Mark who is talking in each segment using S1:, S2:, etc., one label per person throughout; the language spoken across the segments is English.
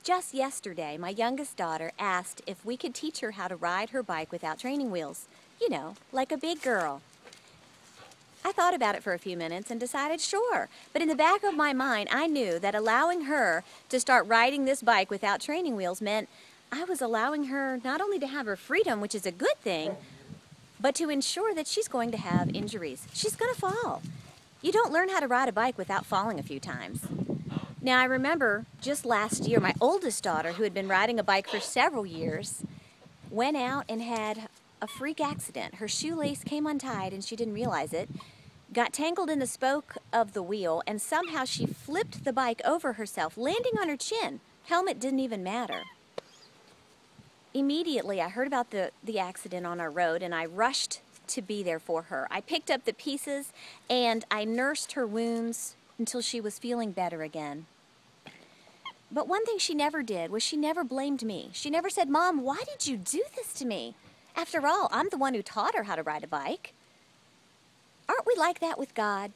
S1: Just yesterday, my youngest daughter asked if we could teach her how to ride her bike without training wheels. You know, like a big girl. I thought about it for a few minutes and decided sure. But in the back of my mind, I knew that allowing her to start riding this bike without training wheels meant I was allowing her not only to have her freedom, which is a good thing, but to ensure that she's going to have injuries. She's going to fall. You don't learn how to ride a bike without falling a few times. Now, I remember just last year, my oldest daughter, who had been riding a bike for several years, went out and had a freak accident. Her shoelace came untied and she didn't realize it, got tangled in the spoke of the wheel, and somehow she flipped the bike over herself, landing on her chin. Helmet didn't even matter. Immediately, I heard about the accident on our road, and I rushed to be there for her. I picked up the pieces, and I nursed her wounds until she was feeling better again. But one thing she never did was she never blamed me. She never said, "Mom, why did you do this to me? After all, I'm the one who taught her how to ride a bike." Aren't we like that with God?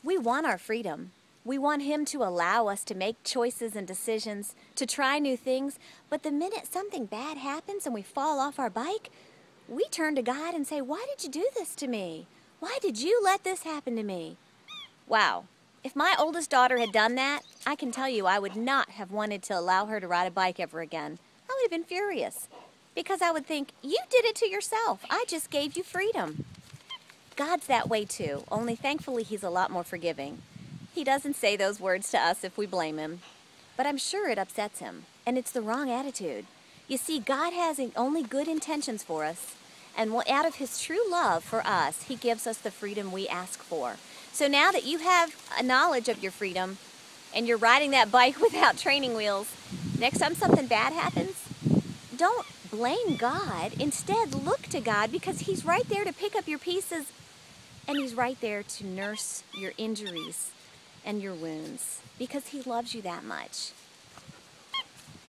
S1: We want our freedom. We want Him to allow us to make choices and decisions, to try new things, but the minute something bad happens and we fall off our bike, we turn to God and say, "Why did you do this to me? Why did you let this happen to me?" Wow. If my oldest daughter had done that, I can tell you I would not have wanted to allow her to ride a bike ever again. I would have been furious because I would think, you did it to yourself. I just gave you freedom. God's that way too, only thankfully He's a lot more forgiving. He doesn't say those words to us if we blame Him, but I'm sure it upsets Him, and it's the wrong attitude. You see, God has only good intentions for us, and out of His true love for us, He gives us the freedom we ask for. So now that you have a knowledge of your freedom, and you're riding that bike without training wheels, next time something bad happens, don't blame God. Instead, look to God, because He's right there to pick up your pieces, and He's right there to nurse your injuries and your wounds, because He loves you that much.